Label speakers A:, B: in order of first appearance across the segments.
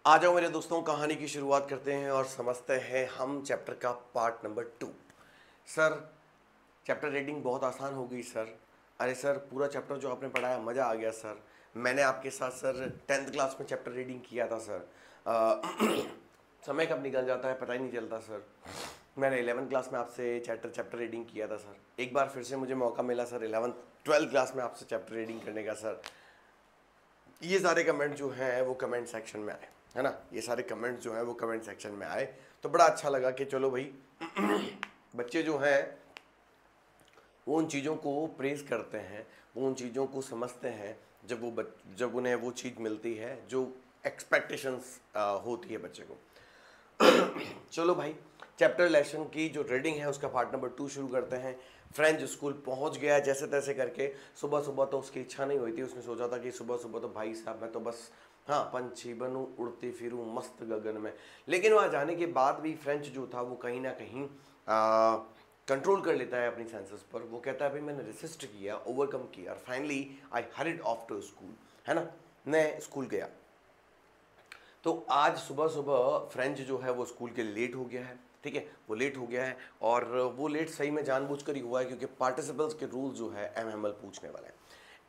A: आ जाओ मेरे दोस्तों, कहानी की शुरुआत करते हैं और समझते हैं हम चैप्टर का part number 2। Sir, chapter reading बहुत आसान हो गई सर। अरे सर, पूरा चैप्टर जो आपने पढ़ाया मज़ा आ गया सर। मैंने आपके साथ सर 10th क्लास में चैप्टर रीडिंग किया था सर। समय कब निकल जाता है पता ही नहीं चलता सर। मैंने 11th क्लास में आपसे चैप्टर रीडिंग किया था सर। एक बार फिर से मुझे मौका मिला सर 11th 12th क्लास में आपसे चैप्टर रीडिंग करने का सर। ये सारे कमेंट जो हैं वो कमेंट सेक्शन में आए, है ना। ये सारे कमेंट्स जो हैं वो कमेंट सेक्शन में आए तो बड़ा अच्छा लगा कि चलो भाई बच्चे जो हैं वो उन चीज़ों को प्रेज करते हैं, वो उन चीज़ों को समझते हैं जब उन्हें वो चीज़ मिलती है जो एक्सपेक्टेशंस होती है बच्चे को। चलो भाई, चैप्टर लेसन की जो रीडिंग है उसका पार्ट नंबर 2 शुरू करते हैं। फ्रेंच स्कूल पहुंच गया जैसे तैसे करके। सुबह सुबह तो उसकी इच्छा नहीं हुई थी, उसने सोचा था कि सुबह सुबह तो भाई साहब मैं तो बस हाँ पंछी बनूं, उड़ती फिरूं मस्त गगन में। लेकिन वहाँ जाने के बाद भी फ्रेंच जो था वो कहीं ना कहीं कंट्रोल कर लेता है अपनी सेंसेस पर। वो कहता है भाई मैंने रेसिस्ट किया, ओवरकम किया और finally I hurried off to school, है ना। मैं स्कूल गया। तो आज सुबह सुबह फ्रेंच जो है वो स्कूल के लेट हो गया है, ठीक है, वो लेट हो गया है। और वो लेट सही में जानबूझकर ही हुआ है क्योंकि पार्टिसिपल्स के रूल जो है एम हेमल पूछने वाला है।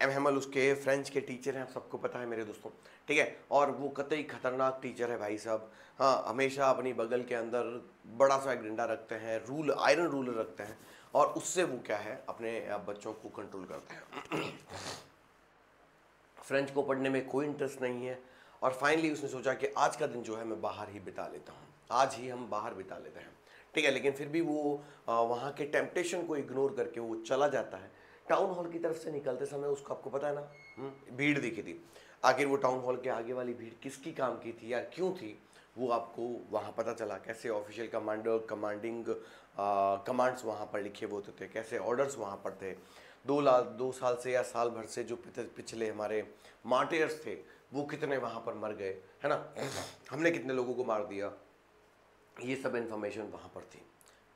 A: एम हेमल उसके फ्रेंच के टीचर हैं, सबको पता है मेरे दोस्तों, ठीक है। और वो कतई खतरनाक टीचर है भाई साहब। हाँ, हमेशा अपनी बगल के अंदर बड़ा सा एक डंडा रखते हैं, रूल आयरन रूलर रखते हैं और उससे वो क्या है अपने बच्चों को कंट्रोल करते हैं। फ्रेंच को पढ़ने में कोई इंटरेस्ट नहीं है और फाइनली उसने सोचा कि आज का दिन जो है मैं बाहर ही बिता लेता हूँ, आज ही हम बाहर बिता लेते हैं, ठीक है। लेकिन फिर भी वो वहाँ के टेम्पटेशन को इग्नोर करके वो चला जाता है। टाउन हॉल की तरफ से निकलते समय उसको, आपको पता है ना, भीड़ दिखी थी। आखिर वो टाउन हॉल के आगे वाली भीड़ किसकी काम की थी या क्यों थी, वो आपको वहाँ पता चला। कैसे ऑफिशियल कमांडिंग कमांड्स वहाँ पर लिखे हुए होते थे, कैसे ऑर्डर्स वहाँ पर थे। 2 साल से या साल भर से जो पिछले हमारे मार्टियर्स थे वो कितने वहाँ पर मर गए, है ना। हमने कितने लोगों को मार दिया, ये सब इन्फॉर्मेशन वहाँ पर थी।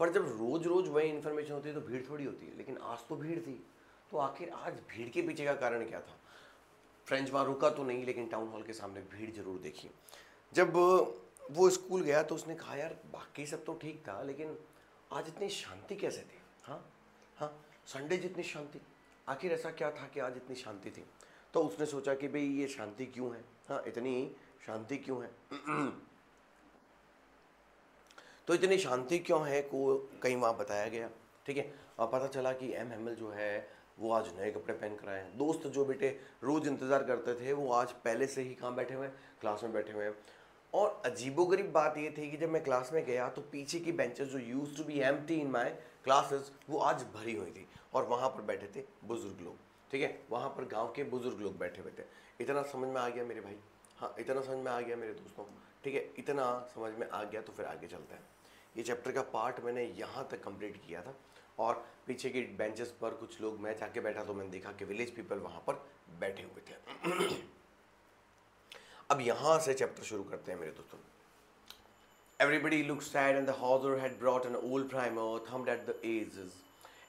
A: पर जब रोज़ रोज़ वही इन्फॉर्मेशन होती है तो भीड़ थोड़ी होती है। लेकिन आज तो भीड़ थी, तो आखिर आज भीड़ के पीछे का कारण क्या था। फ्रेंच वहाँ रुका तो नहीं लेकिन टाउन हॉल के सामने भीड़ जरूर देखी। जब वो स्कूल गया तो उसने कहा यार बाकी सब तो ठीक था लेकिन आज इतनी शांति कैसे थी। हाँ हाँ, संडे जितनी शांति, आखिर ऐसा क्या था कि आज इतनी शांति थी। तो उसने सोचा कि भाई ये शांति क्यों है, हाँ इतनी शांति क्यों है। तो इतनी शांति क्यों है को कहीं वहाँ बताया गया, ठीक है। और पता चला कि एम हेमल जो है वो आज नए कपड़े पहन कर आए हैं। दोस्त जो बेटे रोज़ इंतज़ार करते थे वो आज पहले से ही कहाँ बैठे हुए हैं, क्लास में बैठे हुए हैं। और अजीबोगरीब बात ये थी कि जब मैं क्लास में गया तो पीछे की बेंचेस जो used to be empty in my classes वो आज भरी हुई थी और वहाँ पर बैठे थे बुजुर्ग लोग, ठीक है। वहाँ पर गांव के बुजुर्ग लोग बैठे हुए थे। इतना समझ में आ गया मेरे भाई, हाँ इतना समझ में आ गया मेरे दोस्तों, ठीक है। इतना समझ में आ गया तो फिर आगे चलते हैं। ये चैप्टर का पार्ट मैंने यहाँ तक कंप्लीट किया था और पीछे की बेंचेस पर कुछ लोग, मैं जाके बैठा तो मैंने देखा कि विलेज पीपल वहाँ पर बैठे हुए थे। अब यहाँ से चैप्टर शुरू करते हैं मेरे दोस्तों। Everybody looked sad and the hawser had brought an old primer thumbed at the edges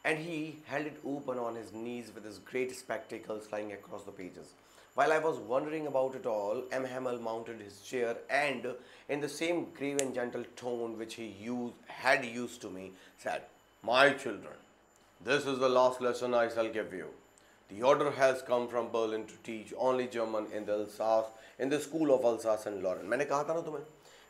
A: and he held it open on his knees with his great spectacles lying across the pages. While I was wondering about it all, M. Hamel mounted his chair and, in the same grave and gentle tone which he had used to me, said, "My children, this is the last lesson I shall give you. The order has come from Berlin to teach only German in the school of Alsace and Lorraine." मैंने कहा था ना तुम्हें,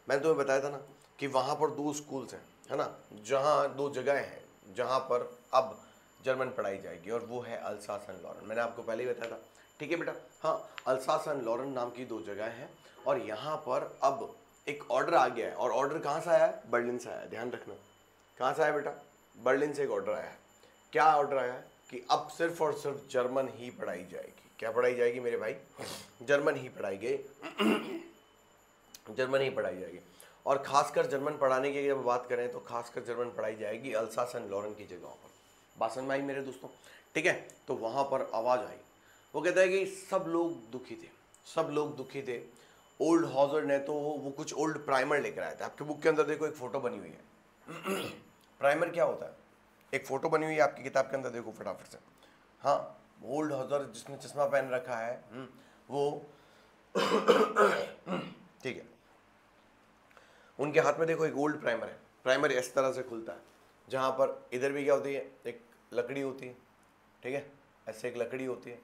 A: मैंने तुम्हें बताया था ना कि वहाँ पर 2 स्कूल्स हैं, है ना, जहाँ 2 जगह हैं जहाँ पर अब जर्मन पढ़ाई जाएगी और वो है अल्सास एंड लॉरेन। मैंने आपको पहले ही बताया था, ठीक है बेटा। हाँ, अल्सास एंड लॉरेन नाम की 2 जगह हैं और यहाँ पर अब एक ऑर्डर आ गया है। और ऑर्डर कहाँ से आया है, बर्लिन से आया है, ध्यान रखना। कहाँ से आया बेटा, बर्लिन से एक ऑर्डर आया है। क्या ऑर्डर आया है कि अब सिर्फ और सिर्फ जर्मन ही पढ़ाई जाएगी। क्या पढ़ाई जाएगी मेरे भाई, जर्मन ही पढ़ाई गई, जर्मन ही पढ़ाई जाएगी। और खासकर जर्मन पढ़ाने की जब बात करें तो खासकर जर्मन पढ़ाई जाएगी अल्सास एंड लॉरेन की जगहों पर। बात समझ में आई मेरे दोस्तों, ठीक है। तो वहाँ पर आवाज़ आई, वो कहता है कि सब लोग दुखी थे, सब लोग दुखी थे। ओल्ड हॉजर ने तो वो कुछ ओल्ड प्राइमर लेकर आया था। आपके बुक के अंदर देखो एक फ़ोटो बनी हुई है। प्राइमर क्या होता है, एक फ़ोटो बनी हुई है आपकी किताब के अंदर, देखो फटाफट से। हाँ, ओल्ड हॉजर जिसने चश्मा पहन रखा है वो ठीक है। उनके हाथ में देखो एक गोल्ड प्राइमर है। प्राइमर इस तरह से खुलता है, जहाँ पर इधर भी क्या होती है, एक लकड़ी होती है, ठीक है, ऐसे एक लकड़ी होती है,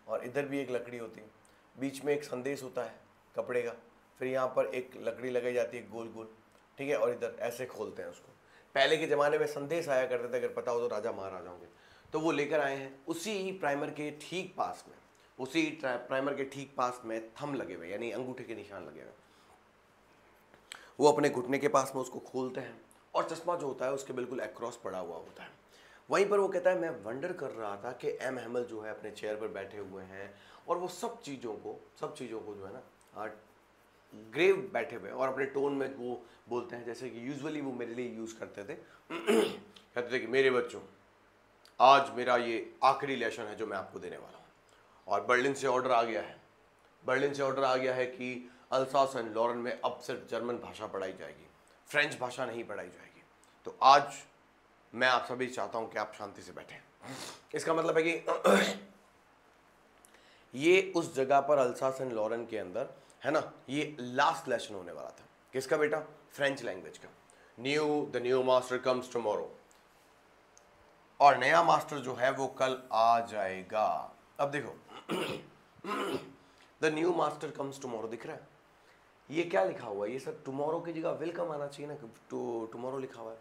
A: और इधर भी एक लकड़ी होती है, बीच में एक संदेश होता है कपड़े का, फिर यहाँ पर एक लकड़ी लगाई जाती है गोल गोल, ठीक है, और इधर ऐसे खोलते हैं उसको। पहले के ज़माने में संदेश आया करते थे, अगर पता हो तो राजा महाराजाओं के, तो वो लेकर आए हैं। उसी प्राइमर के ठीक पास में, उसी प्राइमर के ठीक पास में थंब लगे हुए, यानी अंगूठे के निशान लगे हुए। वो अपने घुटने के पास में उसको खोलते हैं, और चश्मा जो होता है उसके बिल्कुल अक्रॉस पड़ा हुआ होता है। वहीं पर वो कहता है, मैं वंडर कर रहा था कि एम हैमल जो है अपने चेयर पर बैठे हुए हैं, और वो सब चीज़ों को जो है ना ग्रेव बैठे हुए, और अपने टोन में वो बोलते हैं जैसे कि यूजुअली वो मेरे लिए यूज़ करते थे। कहते थे कि मेरे बच्चों, आज मेरा ये आखिरी लेसन है जो मैं आपको देने वाला हूँ, और बर्लिन से ऑर्डर आ गया है, बर्लिन से ऑर्डर आ गया है कि अल्सास एंड लॉरेन में अब सिर्फ जर्मन भाषा पढ़ाई जाएगी, फ्रेंच भाषा नहीं पढ़ाई जाएगी। तो आज मैं आप सभी चाहता हूँ कि आप शांति से बैठें। इसका मतलब है कि ये उस जगह पर अल्सास एंड लॉरेन के अंदर है ना, ये लास्ट लेसन होने वाला था। किसका बेटा? फ्रेंच लैंग्वेज का। The new master comes tomorrow, और नया मास्टर जो है वो कल आ जाएगा। अब देखो the new master comes tomorrow दिख रहा है, ये क्या लिखा हुआ है? ये सब टुमारो की जगह वेलकम आना चाहिए ना, टुमारो लिखा हुआ है।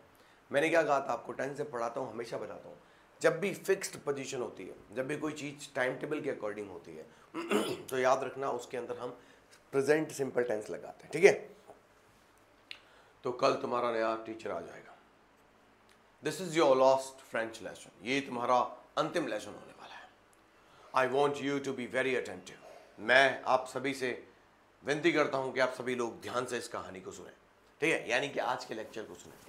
A: मैंने क्या कहा था आपको, 10 से पढ़ाता हूँ, हमेशा बताता हूँ, जब भी फिक्स्ड पोजीशन होती है, जब भी कोई चीज़ टाइम टेबल के अकॉर्डिंग होती है तो याद रखना उसके अंदर हम प्रेजेंट सिंपल टेंस लगाते हैं, ठीक है। तो कल तुम्हारा नया टीचर आ जाएगा। This is your last French lesson, ये तुम्हारा अंतिम लेसन होने वाला है। I want you to be very attentive. मैं आप सभी से विनती करता हूं कि आप सभी लोग ध्यान से इस कहानी को सुने, ठीक है, यानी कि आज के लेक्चर को सुने।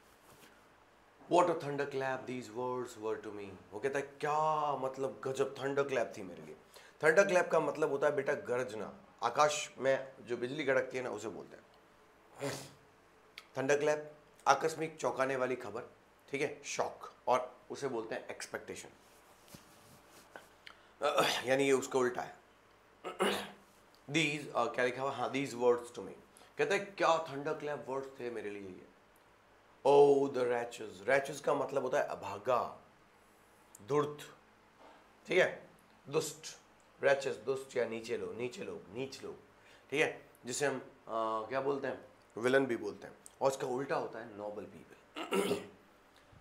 A: What a thunderclap these words were to me। वो कहता है क्या मतलब गजब थंडरक्लैप थी मेरे लिए। थंडरक्लैप का मतलब होता है बेटा गरजना, आकाश में जो बिजली कड़कती है ना उसे बोलते हैं थंडरक्लैप। आकस्मिक चौंकाने वाली खबर, ठीक है, शॉक, और उसे बोलते हैं एक्सपेक्टेशन, यानी ये उसका उल्टा है। दीज क्या लिखा हुआ, हाँ, दीज वर्ड्स टू मी, कहता है क्या थंडरक्लैप वर्ड्स थे मेरे लिए ये। ओ द रैचेस, रैचेस का मतलब होता है अभागा, धूर्त, ठीक है, दुष्ट। रैचेस दुष्ट या नीचे लोग, नीच लोग, ठीक है, जिसे हम क्या बोलते हैं, विलन भी बोलते हैं, और उसका उल्टा होता है noble people.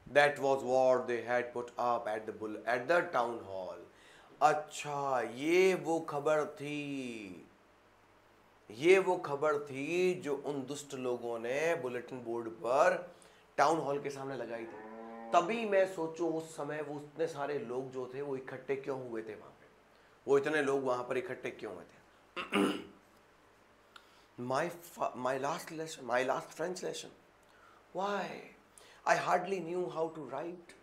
A: That was what they had put up at the town hall. अच्छा, ये वो खबर थी जो उन दुष्ट लोगों ने बुलेटिन बोर्ड पर टाउन हॉल के सामने लगाई थी। तभी मैं सोचूं उस समय वो उतने सारे लोग जो थे वो इकट्ठे क्यों हुए थे वहां पे, वो इतने लोग वहां पर इकट्ठे क्यों हुए थे। my last French lesson, why I hardly knew how to write,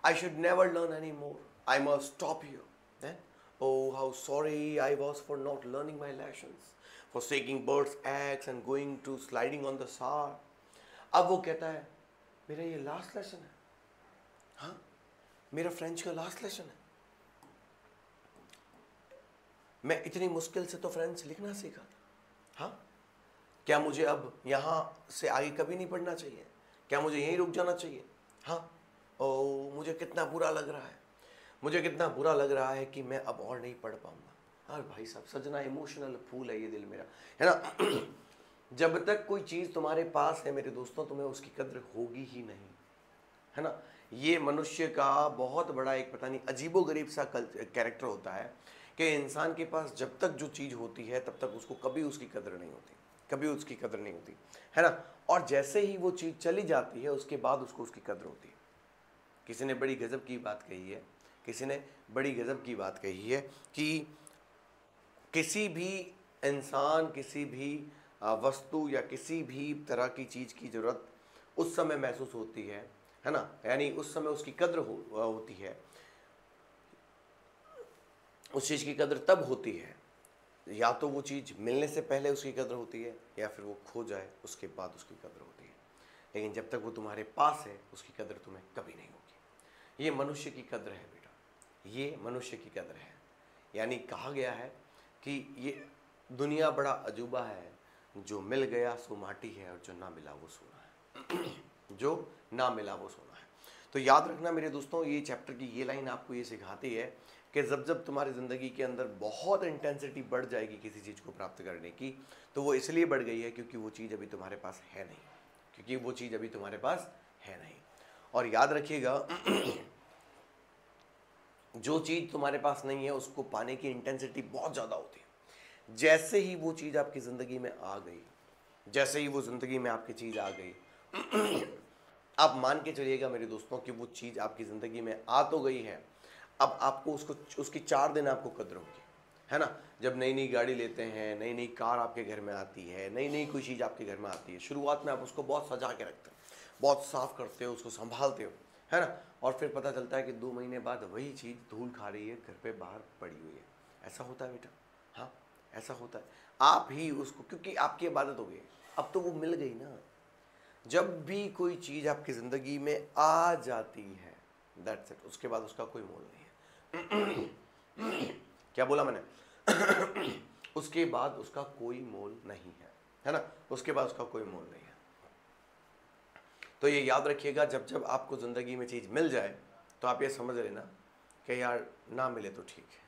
A: I should never learn anymore, I must stop here. Then, oh how sorry I was for not learning my lessons, for taking birds eggs and going to sliding on the Saar. अब वो कहता है मेरा ये last lesson है, हाँ, मेरा French का लास्ट लेसन है, मैं इतनी मुश्किल से तो फ्रेंच लिखना सीखा था, हाँ, क्या मुझे अब यहाँ से आगे कभी नहीं पढ़ना चाहिए? क्या मुझे यहीं रुक जाना चाहिए? हाँ, ओ मुझे कितना बुरा लग रहा है कि मैं अब और नहीं पढ़ पाऊंगा। अरे भाई साहब, सजना इमोशनल फूल है ये दिल मेरा, है ना। जब तक कोई चीज़ तुम्हारे पास है मेरे दोस्तों, तुम्हें उसकी कद्र होगी ही नहीं, है ना। ये मनुष्य का बहुत बड़ा एक पता नहीं अजीबोगरीब सा कैरेक्टर होता है कि इंसान के पास जब तक जो चीज़ होती है तब तक उसको कभी उसकी कद्र नहीं होती, है ना। और जैसे ही वो चीज़ चली जाती है उसके बाद उसको उसकी कद्र होती है। किसी ने बड़ी गजब की बात कही है कि किसी भी इंसान, किसी भी वस्तु या किसी भी तरह की चीज़ की ज़रूरत उस समय महसूस होती है ना, यानी उस समय उसकी कद्र होती है, उस चीज़ की कद्र तब होती है या तो वो चीज़ मिलने से पहले उसकी कद्र होती है, या फिर वो खो जाए उसके बाद उसकी कद्र होती है। लेकिन जब तक वो तुम्हारे पास है उसकी कद्र तुम्हें कभी नहीं होगी। ये मनुष्य की कद्र है बेटा, ये मनुष्य की कद्र है। यानी कहा गया है कि ये दुनिया बड़ा अजूबा है, जो मिल गया सो माटी है और जो ना मिला वो सोना है। जो ना मिला वो सोना है। तो याद रखना मेरे दोस्तों, ये चैप्टर की ये लाइन आपको ये सिखाती है कि जब जब तुम्हारी ज़िंदगी के अंदर बहुत इंटेंसिटी बढ़ जाएगी किसी चीज़ को प्राप्त करने की, तो वो इसलिए बढ़ गई है क्योंकि वो चीज़ अभी तुम्हारे पास है नहीं, क्योंकि वो चीज़ अभी तुम्हारे पास है नहीं। और याद रखिएगा जो चीज़ तुम्हारे पास नहीं है उसको पाने की इंटेंसिटी बहुत ज़्यादा होती है। जैसे ही वो चीज़ आपकी ज़िंदगी में आ गई, जैसे ही वो ज़िंदगी में आपकी चीज़ आ गई, आप मान के चलिएगा मेरे दोस्तों कि वो चीज़ आपकी ज़िंदगी में आ तो गई है, अब आपको उसकी 4 दिन आपको कद्र होगी, है ना। जब नई नई गाड़ी लेते हैं, नई नई कार आपके घर में आती है, नई नई कोई चीज़ आपके घर में आती है, शुरुआत में आप उसको बहुत सजा के रखते हो, बहुत साफ़ करते हो, उसको संभालते हो, है ना। और फिर पता चलता है कि 2 महीने बाद वही चीज़ धूल खा रही है, घर पे बाहर पड़ी हुई है। ऐसा होता है बेटा, हाँ ऐसा होता है। आप ही उसको, क्योंकि आपकी इबादत हो गई, अब तो वो मिल गई ना। जब भी कोई चीज़ आपकी ज़िंदगी में आ जाती है, दैट्स इट, उसके बाद उसका कोई मोल नहीं है। क्या बोला मैंने? उसके बाद उसका कोई मोल नहीं है ना। उसके बाद उसका कोई मोल नहीं है। तो ये याद रखिएगा, जब जब आपको ज़िंदगी में चीज़ मिल जाए तो आप ये समझ लेना कि यार ना मिले तो ठीक है,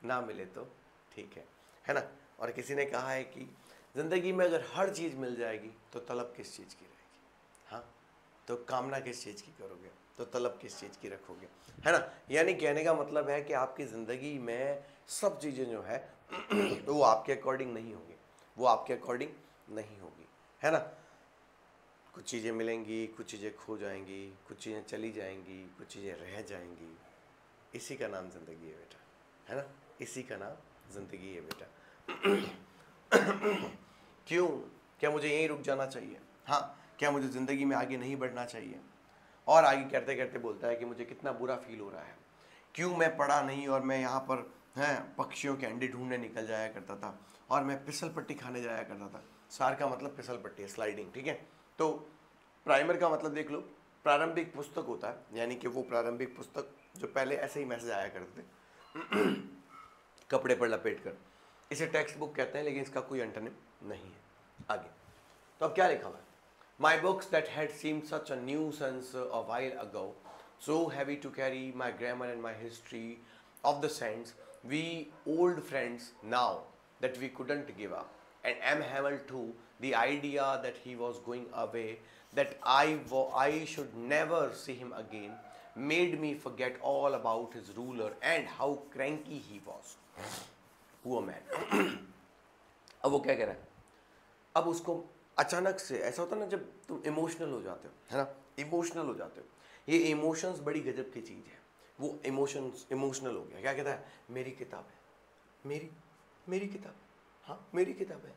A: ना मिले तो ठीक है ना। और किसी ने कहा है कि ज़िंदगी में अगर हर चीज़ मिल जाएगी तो तलब किस चीज़ की रहेगी, हाँ तो कामना किस चीज़ की करोगे, तो तलब किस चीज़ की रखोगे, है ना। यानी कहने का मतलब है कि आपकी ज़िंदगी में सब चीज़ें जो है वो आपके अकॉर्डिंग नहीं होगी, वो आपके अकॉर्डिंग नहीं होगी, है ना। कुछ चीज़ें मिलेंगी, कुछ चीज़ें खो जाएंगी, कुछ चीज़ें चली जाएंगी, कुछ चीज़ें रह जाएंगी। इसी का नाम ज़िंदगी है बेटा, है ना। इसी का नाम ज़िंदगी है बेटा। क्यों? क्या मुझे यहीं रुक जाना चाहिए? हाँ, क्या मुझे ज़िंदगी में आगे नहीं बढ़ना चाहिए? और आगे करते करते बोलता है कि मुझे कितना बुरा फील हो रहा है, क्यों मैं पढ़ा नहीं और मैं यहाँ पर पक्षियों के अंडे ढूंढने निकल जाया करता था, और मैं फिसल पट्टी खाने जाया करता था। सार का मतलब फिसल पट्टी है, स्लाइडिंग, ठीक है। तो प्राइमर का मतलब देख लो, प्रारंभिक पुस्तक होता है, यानी कि वो प्रारंभिक पुस्तक जो पहले ऐसे ही मैसेज आया करते थे कपड़े पर लपेट कर, इसे टेक्स्ट बुक कहते हैं, लेकिन इसका कोई अंटरनेम नहीं है। आगे तो अब क्या लिखा हुआ है? My books that had seemed such a nuisance a while ago, so heavy to carry, my grammar and my history of the sense, we old friends now that we couldn't give up. And M. Hamel too, the idea that he was going away, that I should never see him again, made me forget all about his ruler and how cranky he was. Poor man. अब वो क्या कह रहा है? अब उसको अचानक से ऐसा होता है ना, जब तुम इमोशनल हो जाते हो, है ना, इमोशनल हो जाते हो, ये इमोशंस बड़ी गजब की चीज़ है। वो इमोशनल हो गया, क्या कहता है? मेरी किताब है, मेरी किताब, हाँ मेरी किताब है।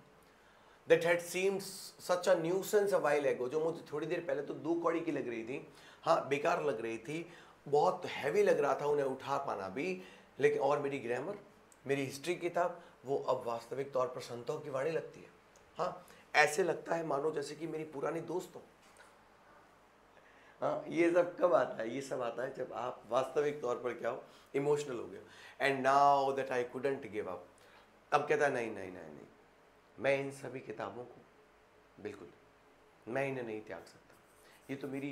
A: That had seemed such a nuisance a while एगो, जो मुझे थोड़ी देर पहले तो 2 कौड़ी की लग रही थी, हाँ बेकार लग रही थी, बहुत हैवी लग रहा था उन्हें उठा पाना भी, लेकिन और मेरी ग्रामर, मेरी हिस्ट्री किताब, वो अब वास्तविक तौर पर संतों की वाणी लगती है। हाँ, ऐसे लगता है मानो जैसे कि मेरी पुरानी दोस्त हो। हाँ, ये सब कब आता है? ये सब आता है जब आप वास्तविक तौर पर क्या हो, इमोशनल हो गए। And now that I couldn't give up, अब कहता है नहीं नहीं नहीं नहीं, मैं इन सभी किताबों को बिल्कुल, मैं इन्हें नहीं त्याग सकता, ये तो मेरी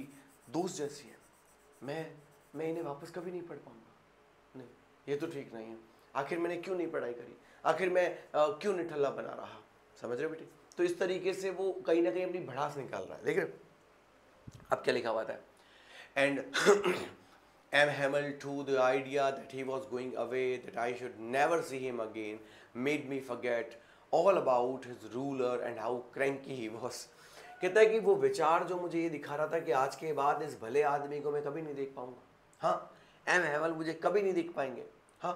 A: दोस्त जैसी है, मैं इन्हें वापस कभी नहीं पढ़ पाऊंगा, नहीं ये तो ठीक नहीं है। आखिर मैंने क्यों नहीं पढ़ाई करी, आखिर मैं क्यों निठल्ला बना रहा, समझ रहे हो बेटे। तो इस तरीके से वो कहीं ना कहीं अपनी भड़ास निकाल रहा है। लेकिन अब क्या लिखा हुआ था? And M. Hamel too, the idea that he was going away, that I should never see him again, made me forget all about his ruler and how cranky he was. कहता है कि वो विचार जो मुझे ये दिखा रहा था कि आज के बाद इस भले आदमी को मैं कभी नहीं देख पाऊंगा, हाँ M. Hamel मुझे कभी नहीं देख पाएंगे, हाँ।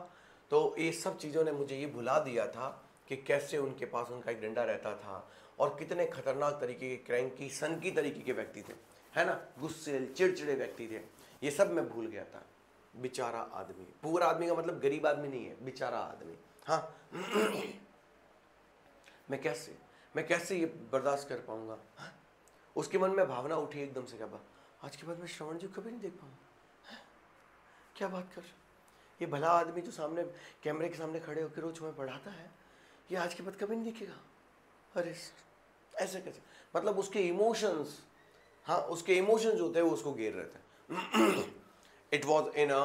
A: तो ये सब चीज़ों ने मुझे ये भुला दिया था कि कैसे उनके पास उनका एक डंडा रहता था और कितने खतरनाक तरीके के, क्रैंकी सनकी तरीके के व्यक्ति थे, है ना, गुस्से चिड़चिड़े व्यक्ति थे। ये सब मैं भूल गया था। बेचारा आदमी, पूरा आदमी का मतलब गरीब आदमी नहीं है, बेचारा आदमी, हाँ। मैं कैसे ये बर्दाश्त कर पाऊंगा, हाँ? उसके मन में भावना उठी एकदम से, क्या बात, आज के बाद मैं श्रवण जी को कभी नहीं देख पाऊंगा, क्या बात कर, ये भला आदमी जो सामने कैमरे के सामने खड़े होकर रोज हमें पढ़ाता है, ये आज के बाद कभी नहीं दिखेगा, अरे सर ऐसे कैसे, मतलब उसके इमोशंस, हाँ उसके इमोशंस होते हैं वो उसको घेर रहे थे. It was in a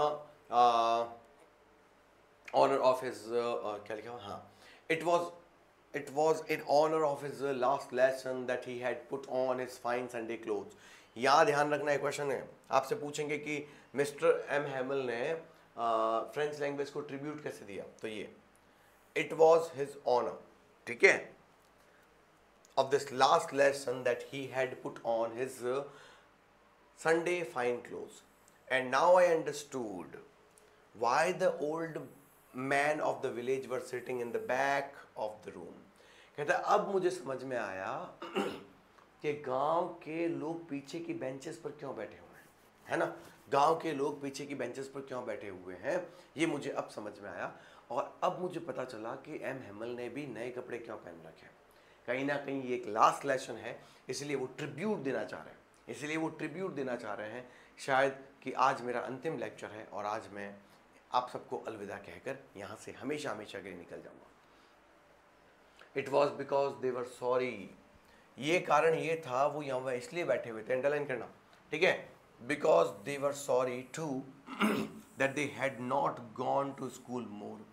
A: honour of his, क्या लिखा हुआ, हाँ, it was in honour of his last lesson that he had put on his fine Sunday clothes. यहाँ ध्यान रखना, एक क्वेश्चन है आपसे पूछेंगे कि मिस्टर एम हैमल ने फ्रेंच लैंग्वेज को ट्रिब्यूट कैसे दिया, तो ये इट वॉज हिज ऑनर, ठीक है, of this last lesson that he had put on his Sunday fine clothes. And now I understood why the old man of the village were sitting in the back of the room. कहता है अब मुझे समझ में आया कि गांव के लोग पीछे की बेंचेस पर क्यों बैठे हुए हैं, है ना, गांव के लोग पीछे की बेंचेस पर क्यों बैठे हुए हैं, ये मुझे अब समझ में आया. और अब मुझे पता चला कि एम हैमल ने भी नए कपड़े क्यों पहन रखे हैं. कहीं ना कहीं ये एक लास्ट लेसन है, इसलिए वो ट्रिब्यूट देना चाह रहे हैं, शायद कि आज मेरा अंतिम लेक्चर है और आज मैं आप सबको अलविदा कहकर यहाँ से हमेशा हमेशा के लिए निकल जाऊँगा. It was because they were sorry, ये कारण ये था, वो यहाँ इसलिए बैठे हुए थे, अंडरलाइन करना, ठीक है, because they were sorry to that they had not gone to school more.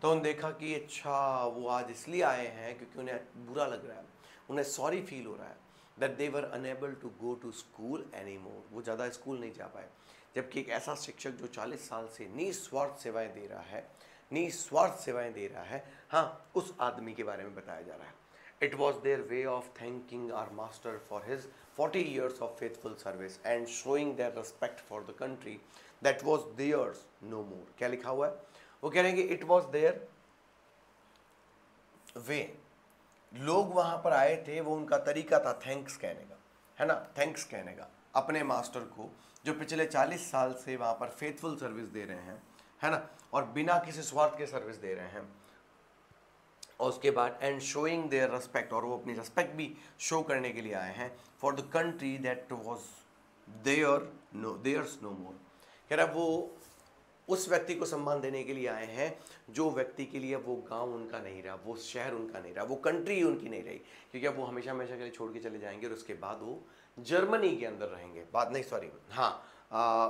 A: तो उन्होंने देखा कि अच्छा वो आज इसलिए आए हैं क्योंकि उन्हें बुरा लग रहा है, उन्हें सॉरी फील हो रहा है that they were unable to go to school any more, वो ज़्यादा स्कूल नहीं जा पाए. जबकि एक ऐसा शिक्षक जो 40 साल से निस्वार्थ सेवाएं दे रहा है, हाँ उस आदमी के बारे में बताया जा रहा है. It was their way of thanking our master for his 40 years of faithful service and showing their respect for the country that was theirs no more. क्या लिखा हुआ है, वो कह रहे हैं कि इट वॉज देयर वे, लोग वहां पर आए थे, वो उनका तरीका था थैंक्स कहने का, है ना, थैंक्स कहने का अपने मास्टर को जो पिछले 40 साल से वहां पर फेथफुल सर्विस दे रहे हैं, है ना, और बिना किसी स्वार्थ के सर्विस दे रहे हैं. और उसके बाद एंड शोइंग देयर रेस्पेक्ट, और वो अपनी रेस्पेक्ट भी शो करने के लिए आए हैं for the country that was theirs no more. कह रहा वो उस व्यक्ति को सम्मान देने के लिए आए हैं जो व्यक्ति के लिए वो गांव उनका नहीं रहा, वो शहर उनका नहीं रहा, वो कंट्री उनकी नहीं रही, क्योंकि अब वो हमेशा हमेशा के लिए छोड़ के चले जाएंगे और उसके बाद वो जर्मनी के अंदर रहेंगे. बात नहीं, सॉरी, हाँ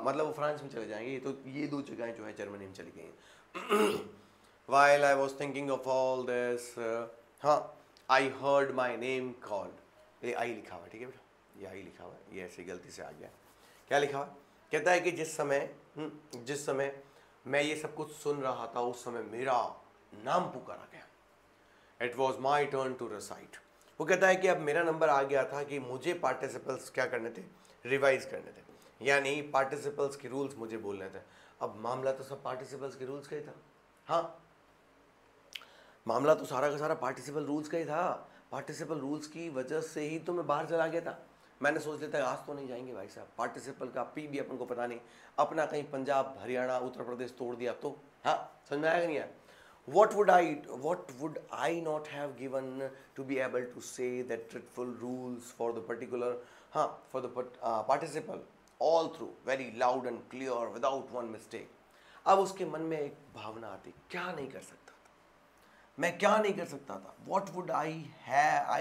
A: मतलब वो फ्रांस में चले जाएंगे. तो ये दो जगहें जो है जर्मनी में चली गई. While I was thinking of all this, हाँ, I heard my name called. ये आई लिखा हुआ है, ठीक है बेटा, ये आई लिखा हुआ है, ये ऐसे गलती से आ गया. क्या लिखा हुआ है, कहता है कि जिस समय मैं ये सब कुछ सुन रहा था उस समय मेरा नाम पुकारा गया. It was my turn to recite. वो कहता है कि अब मेरा नंबर आ गया था कि मुझे पार्टिसिपल्स क्या करने थे, रिवाइज करने थे, यानी पार्टिसिपल्स के रूल्स मुझे बोलने थे. अब मामला तो सब पार्टिसिपल्स के रूल्स का ही था, हाँ मामला तो सारा का सारा पार्टिसिपल रूल्स का ही था. पार्टिसिपल रूल्स की वजह से ही तो मैं बाहर चला गया था. मैंने सोच लिया था आज तो नहीं जाएंगे भाई साहब, पार्टिसिपल का पी भी अपन को पता नहीं, अपना कहीं पंजाब हरियाणा उत्तर प्रदेश तोड़ दिया तो, हाँ समझ में आया नहीं आया. what would I not have given to be able to say that dreadful rules for the particular, for the participle all through very loud and clear without one mistake. अब उसके मन में एक भावना आती, क्या नहीं कर सकता था मैं, क्या नहीं कर सकता था. what would I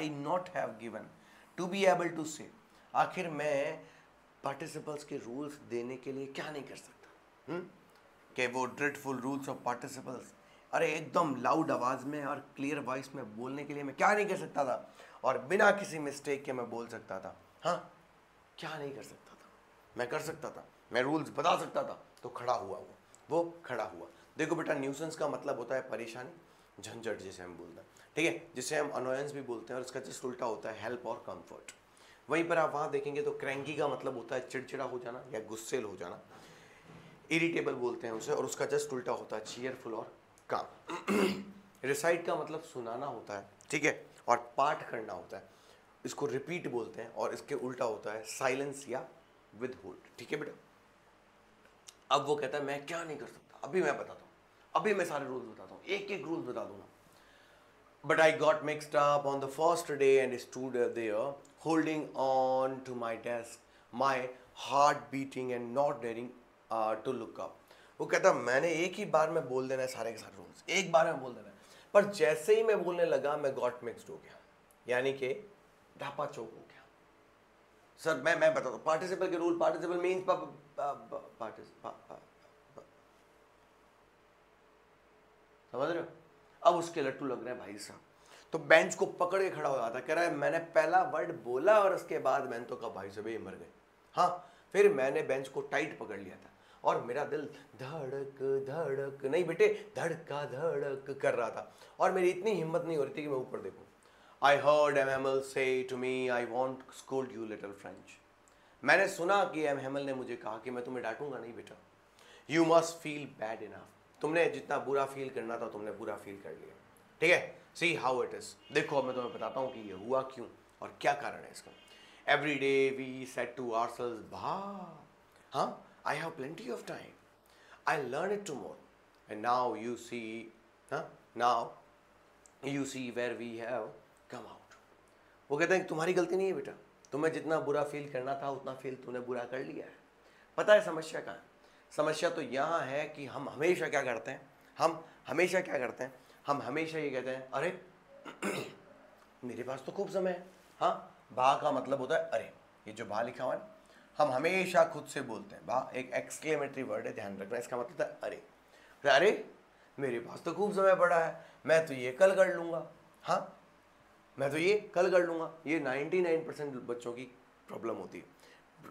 A: not have given to be able to say, आखिर मैं पार्टिसिपल्स के रूल्स देने के लिए क्या नहीं कर सकता. कि वो ड्रेडफुल रूल्स ऑफ पार्टिसिपल्स, अरे एकदम लाउड आवाज़ में और क्लियर वॉइस में बोलने के लिए मैं क्या नहीं कर सकता था, और बिना किसी मिस्टेक के मैं बोल सकता था. हाँ क्या नहीं कर सकता था, मैं कर सकता था, मैं रूल्स बता सकता था. तो खड़ा हुआ वो खड़ा हुआ. देखो बेटा, न्यूसेंस का मतलब होता है परेशानी, झंझट जिसे हम बोलते हैं, ठीक है, जिसे हम अनोयंस भी बोलते हैं, और इसका जस्ट उल्टा होता है हेल्प और कंफर्ट. वहीं पर आप वहाँ देखेंगे तो क्रैंकी का मतलब होता है चिड़चिड़ा हो जाना या गुस्सेल हो जाना, इरिटेबल बोलते हैं उसे, और उसका जस्ट उल्टा होता है चीयरफुल और काम. रिसाइट का मतलब सुनाना होता है, ठीक है, और पाठ करना होता है, इसको रिपीट बोलते हैं, और इसके उल्टा होता है साइलेंस या विद होल्ड. ठीक है बेटा. अब वो कहता है मैं क्या नहीं कर सकता, अभी मैं बताता हूँ, अभी मैं सारे रूल्स बताता हूँ, एक एक रूल बता दूंगा. But I got mixed up on the first day and stood there holding on to my desk, my heart beating and not daring to look up. वो कहता मैंने एक ही बार में बोल देना है सारे के सारे रूल्स, एक बार में बोल देना है, पर जैसे ही मैं बोलने लगा मैं गॉट मिक्स्ड हो गया. यानी कि ढापा चौक हो गया। सर मैं बताता हूँ पार्टिसिपल के रूल। पार्टिसिपल मीन्स समझ रहे हो। अब उसके लट्टू लग रहे हैं भाई साहब, तो बेंच को पकड़ के खड़ा हो जाता, कह रहा है मैंने पहला वर्ड बोला और उसके बाद मैंने तो कहा भाई साहब ये मर गए। हाँ, फिर मैंने बेंच को टाइट पकड़ लिया था और मेरा दिल धड़क धड़क नहीं बेटे धड़का धड़क कर रहा था और मेरी इतनी हिम्मत नहीं हो रही थी कि मैं ऊपर देखूं। I heard M Hamel say to me I won't scold you little French. मैंने सुना कि एम हेमल ने मुझे कहा कि मैं तुम्हें डांटूंगा नहीं बेटा, you must feel bad enough. तुमने जितना बुरा फील करना था तुमने बुरा फील कर लिया, ठीक है। See how it is. देखो अब मैं तुम्हें बताता हूँ कि ये हुआ क्यों और क्या कारण है इसका। Every day we said to ourselves, हाँ I have plenty of time, I'll learn it tomorrow, and now you see, now you see where we have come out। वो कहते हैं तुम्हारी गलती नहीं है बेटा, तुम्हें जितना बुरा फील करना था उतना फील तूने बुरा कर लिया है। पता है समस्या कहाँ है? समस्या तो यहाँ है कि हम हमेशा क्या करते हैं, हम हमेशा ये कहते हैं अरे मेरे पास तो खूब समय है। हाँ, बा का मतलब होता है अरे, ये जो बा लिखा हुआ है हम हमेशा खुद से बोलते हैं। बा एक एक्सक्लेमेटरी वर्ड है, ध्यान रखना, इसका मतलब है अरे। अरे मेरे पास तो खूब समय पड़ा है, मैं तो ये कल कर लूँगा। हाँ, मैं तो ये कल कर लूँगा। ये 99% बच्चों की प्रॉब्लम होती है।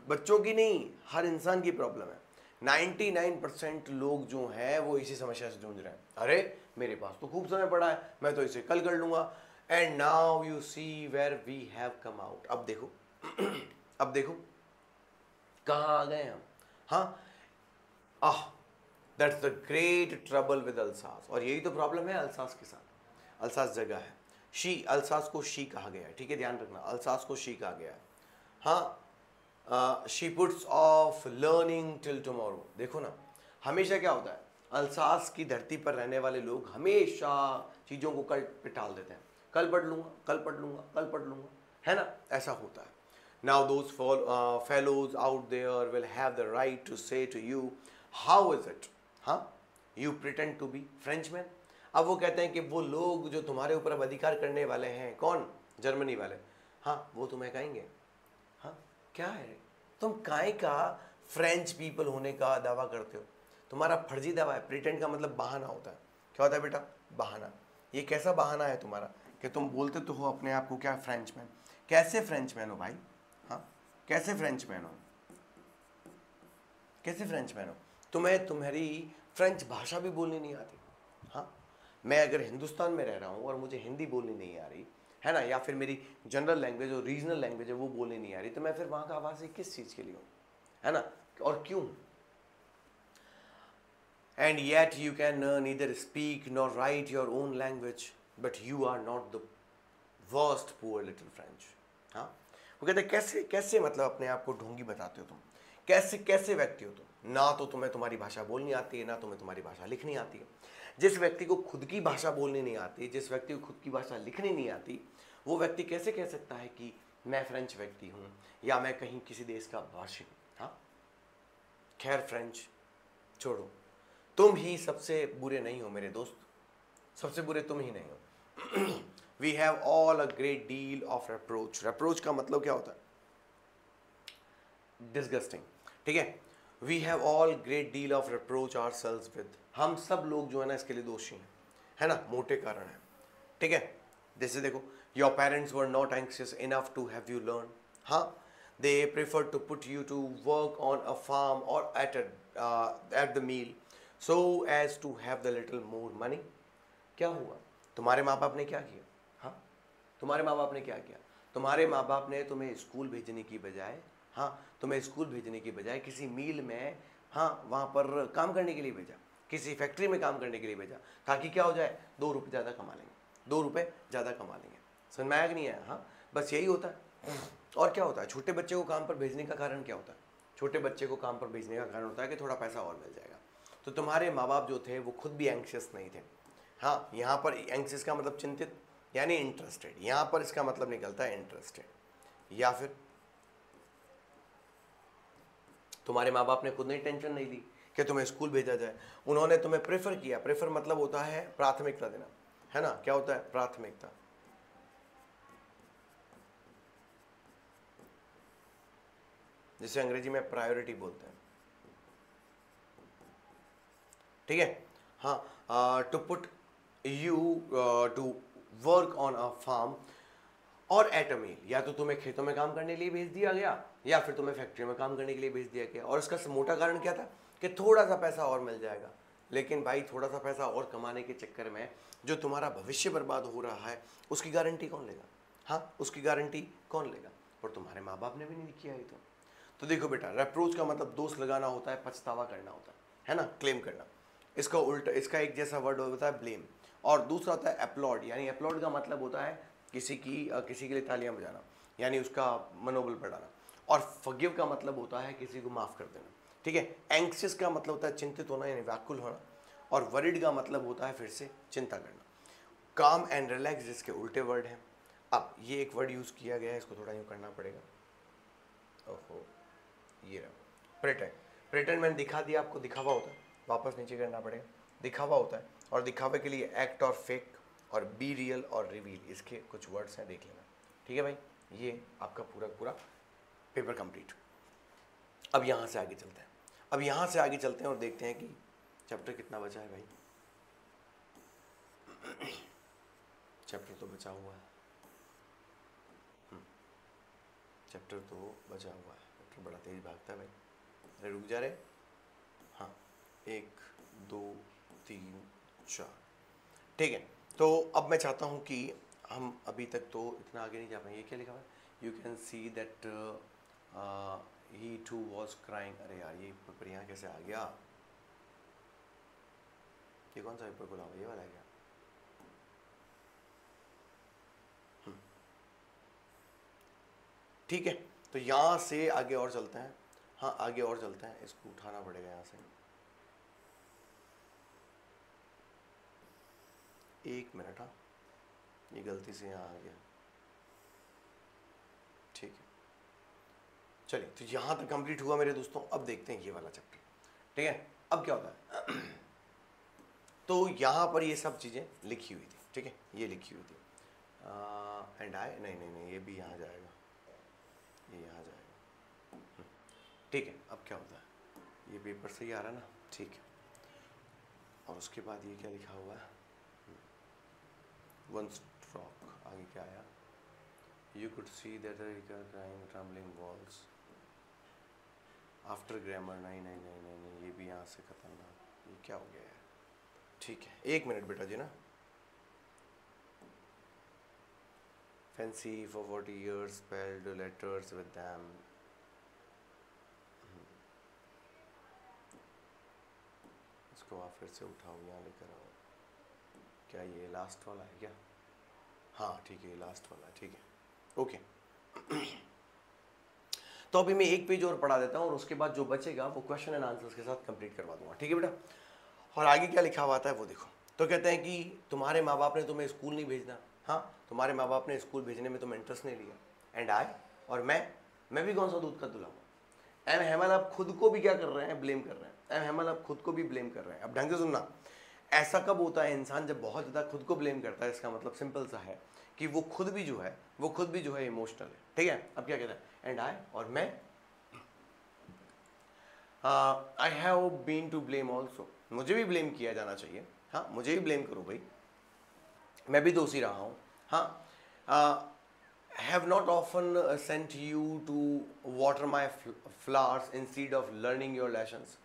A: बच्चों की नहीं, हर इंसान की प्रॉब्लम है। 99% लोग जो हैं वो इसी समस्या से जूझ रहे हैं। अरे मेरे पास तो खूब समय पड़ा है, मैं तो इसे कल कर लूँगा। And now you see where we have come out. अब देखो अब देखो कहाँ आ गए हम। हाँ, that's the great trouble with Alsace. और यही तो प्रॉब्लम है अल्सास के साथ। अल्सास जगह है, शी, अल्सास को शी कहा गया है, ठीक है, ध्यान रखना, अल्सास को शी कहा गया है। हाँ, she puts of learning till tomorrow. देखो ना, हमेशा क्या होता है, अल्सास की धरती पर रहने वाले लोग हमेशा चीज़ों को कल पे टाल देते हैं। कल पढ़ लूँगा, कल पढ़ लूँगा, कल पढ़ लूँगा, है ना, ऐसा होता है। Now those fellows out there will have the right to say to you, how is it? हाँ, you pretend to be Frenchman। अब वो कहते हैं कि वो लोग जो तुम्हारे ऊपर अब अधिकार करने वाले हैं, कौन, जर्मनी वाले, हाँ, वो तुम्हें कहेंगे, हाँ क्या है तुम काय का फ्रेंच पीपल होने का दावा करते हो। तुम्हारा फर्जी दावा है। प्रिटेंड का मतलब बहाना होता है। क्या होता है बेटा? बहाना। ये कैसा बहाना है तुम्हारा कि तुम बोलते तो हो अपने आप को क्या फ्रेंचमैन। कैसे फ्रेंचमैन हो भाई? हाँ, कैसे फ्रेंचमैन हो? कैसे फ्रेंचमैन हो? तुम्हें तुम्हारी फ्रेंच भाषा भी बोलनी नहीं आती। हाँ, मैं अगर हिंदुस्तान में रह रहा हूँ और मुझे हिंदी बोलनी नहीं आ रही है ना, या फिर मेरी जनरल लैंग्वेज और रीजनल लैंग्वेज है वो बोलनी नहीं आ रही, तो मैं फिर वहाँ का आवाज़ किस चीज़ के लिए हूँ, है ना, और क्यों? And yet you can neither speak nor write your own language, but you are not the worst poor little French। हाँ, वो कहते हैं कैसे कैसे, मतलब अपने आप को ढोंगी बताते हो तुम, कैसे कैसे व्यक्ति हो तुम, ना तो तुम्हें तुम्हारी भाषा बोलनी आती है, ना तुम्हें तुम्हारी भाषा लिखनी आती है। जिस व्यक्ति को खुद की भाषा बोलनी नहीं आती, जिस व्यक्ति को खुद की भाषा लिखनी नहीं आती, वो व्यक्ति कैसे कह सकता है कि मैं फ्रेंच व्यक्ति हूँ या मैं कहीं किसी देश का वासी हूँ? हाँ, खैर फ्रेंच छोड़ो, तुम ही सबसे बुरे नहीं हो मेरे दोस्त, सबसे बुरे तुम ही नहीं हो। We have all a great deal of reproach। reproach का मतलब क्या होता है? डिसगस्टिंग, ठीक है। We have all great deal of reproach ourselves with। हम सब लोग जो है ना इसके लिए दोषी हैं, है ना, मोटे कारण है, ठीक है। जैसे देखो, your parents were not anxious enough to have you learn. हाँ, they prefer to put you to work on a farm और at the meal so as to have the little more money। क्या हुआ? तुम्हारे माँ बाप ने क्या किया? हाँ, तुम्हारे माँ बाप ने क्या किया? तुम्हारे माँ बाप ने तुम्हें स्कूल भेजने की बजाय, हाँ, तुम्हें स्कूल भेजने की बजाय किसी मिल में, हाँ, वहाँ पर काम करने के लिए भेजा, किसी फैक्ट्री में काम करने के लिए भेजा, ताकि क्या हो जाए, 2 रुपये ज़्यादा कमा लेंगे, 2 रुपये ज़्यादा कमा लेंगे। समझ में आया कि नहीं आया? हाँ, बस यही होता है। और क्या होता है? छोटे बच्चे को काम पर भेजने का कारण क्या होता है? छोटे बच्चे को काम पर भेजने का कारण होता है कि थोड़ा पैसा और मिल जाएगा। तो तुम्हारे माँ बाप जो थे वो खुद भी एंक्शियस नहीं थे। हाँ, यहाँ पर एंक्शियस का मतलब चिंतित यानी इंटरेस्टेड, यहाँ पर इसका मतलब निकलता है इंटरेस्टेड। या फिर तुम्हारे माँ बाप ने खुद ने टेंशन नहीं ली कि तुम्हें स्कूल भेजा जाए, उन्होंने तुम्हें प्रेफर किया। प्रेफर मतलब होता है प्राथमिकता देना, है ना, क्या होता है? प्राथमिकता। जिसे अंग्रेजी में प्रायोरिटी बोलते हैं, ठीक है। हाँ, to put you to work on a farm और एट अ मील, या तो तुम्हें खेतों में काम करने के लिए भेज दिया गया या फिर तुम्हें फैक्ट्री में काम करने के लिए भेज दिया गया। और इसका मोटा कारण क्या था कि थोड़ा सा पैसा और मिल जाएगा। लेकिन भाई थोड़ा सा पैसा और कमाने के चक्कर में जो तुम्हारा भविष्य बर्बाद हो रहा है उसकी गारंटी कौन लेगा? हाँ, उसकी गारंटी कौन लेगा? और तुम्हारे माँ बाप ने भी नहीं किया है तो देखो बेटा, रेप्रोच का मतलब दोष लगाना होता है, पछतावा करना होता है ना, क्लेम करना। इसका उल्टा, इसका एक जैसा वर्ड होता है ब्लेम, और दूसरा होता है अपलॉड। यानी अपलॉड का मतलब होता है किसी के लिए तालियां बजाना, यानी उसका मनोबल बढ़ाना। और फॉरगिव का मतलब होता है किसी को माफ़ कर देना, ठीक है। एंक्सियस का मतलब होता है चिंतित होना यानी व्याकुल होना, और वरिड का मतलब होता है फिर से चिंता करना। काम एंड रिलैक्स जिसके उल्टे वर्ड हैं। अब ये एक वर्ड यूज़ किया गया है, इसको थोड़ा यूँ करना पड़ेगा। ओहो, ये रहा प्रिटेंड। प्रिटेंड मैंने दिखा दिया आपको, दिखावा होता है, वापस नीचे करना पड़ेगा। दिखावा होता है, और दिखावे के लिए एक्ट और फेक और बी रियल और रिवील, इसके कुछ वर्ड्स हैं, देख लेना, ठीक है भाई। ये आपका पूरा पूरा पेपर कंप्लीट। अब यहाँ से आगे चलते हैं, और देखते हैं कि चैप्टर कितना बचा है भाई। चैप्टर तो बचा हुआ है, चैप्टर तो बचा हुआ है। चैप्टर बड़ा तेज भागता है भाई। अरे रुक जा रहे। हाँ, 1 2 3 4, ठीक है। तो अब मैं चाहता हूँ कि हम अभी तक तो इतना आगे नहीं जा पाए। ये क्या लिखा हुआ है? You can see that he too was crying. अरे यार, ये पेपर यहाँ कैसे आ गया? ये कौन सा पेपर खुला हुआ? ये वाला है क्या? ठीक है, तो यहाँ से आगे और चलते हैं। हाँ, आगे और चलते हैं, इसको उठाना पड़ेगा यहाँ से। 1 मिनट। हाँ, ये गलती से यहाँ आ गया, ठीक है। चलिए, तो यहाँ तक कंप्लीट हुआ मेरे दोस्तों। अब देखते हैं ये वाला चैप्टर, ठीक है। अब क्या होता है? तो यहाँ पर ये सब चीज़ें लिखी हुई थी, ठीक है, ये लिखी हुई थी। एंड आई, नहीं, ये भी यहाँ जाएगा, ये यहाँ जाएगा, ठीक है। अब क्या होता है? ये पेपर से ही आ रहा है ना, ठीक है। और उसके बाद ये क्या लिखा हुआ है? 1 स्ट्रोक। आगे क्या आया? You could see that crime trembling walls after grammar. नहीं, ये भी यहाँ से खतरनाक। ये क्या हो गया है? ठीक है, 1 मिनट बेटा जी ना। Fancy for 40 years spelled letters with them। इसको आप फिर से उठाओ, यहाँ लेकर आओ। क्या ये लास्ट वाला है क्या? हाँ ठीक है, ये लास्ट वाला है, ठीक है, ओके। तो अभी मैं एक पेज और पढ़ा देता हूँ, और उसके बाद जो बचेगा वो क्वेश्चन एंड आंसर्स के साथ कंप्लीट करवा दूंगा, ठीक है बेटा। और आगे क्या लिखा हुआ आता है वो देखो। तो कहते हैं कि तुम्हारे माँ बाप ने तुम्हें स्कूल नहीं भेजना। हाँ, तुम्हारे माँ बाप ने स्कूल भेजने में तुम्हें इंटरेस्ट नहीं लिया। एंड आई, और मैं भी कौन सा दूध का धुला हूँ। एम हेमल आप खुद को भी क्या कर रहे हैं? ब्लेम कर रहे हैं। एम हेमल आप खुद को भी ब्लेम कर रहे हैं। अब ढंग से सुनना, ऐसा कब होता है? इंसान जब बहुत ज़्यादा खुद को ब्लेम करता है, इसका मतलब सिंपल सा है कि वो खुद भी जो है इमोशनल है, ठीक है। अब क्या कहता है? एंड आई, और मैं, I have been to blame also, मुझे भी ब्लेम किया जाना चाहिए। हाँ, मुझे भी ब्लेम करो भाई, मैं भी दोषी रहा हूँ। हाँ, have not often sent you to water my flowers instead of learning your lessons।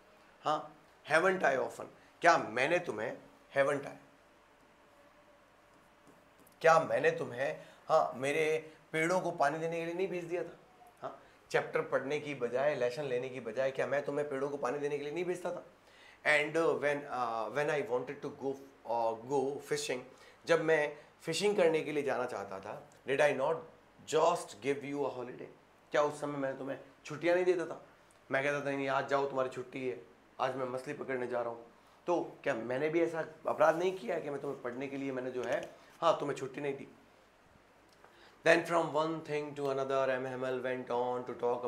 A: हाँ, haven't I often, क्या मैंने तुम्हें, haven't I, क्या मैंने तुम्हें, हाँ, मेरे पेड़ों को पानी देने के लिए नहीं भेज दिया था? हाँ, चैप्टर पढ़ने की बजाय, लेसन लेने की बजाय, क्या मैं तुम्हें पेड़ों को पानी देने के लिए नहीं भेजता था? And when I wanted to go fishing, जब मैं फिशिंग करने के लिए जाना चाहता था, did I not just give you a holiday, क्या उस समय मैं तुम्हें छुट्टियां नहीं देता था? मैं कहता था नहीं, आज जाओ, तुम्हारी छुट्टी है, आज मैं मछली पकड़ने जा रहा हूँ। तो क्या मैंने भी ऐसा अपराध नहीं किया कि मैं तुम्हें पढ़ने के लिए मैंने जो है, हाँ, तुम्हें छुट्टी नहीं दी? Then from one thing to another, MML went on to talk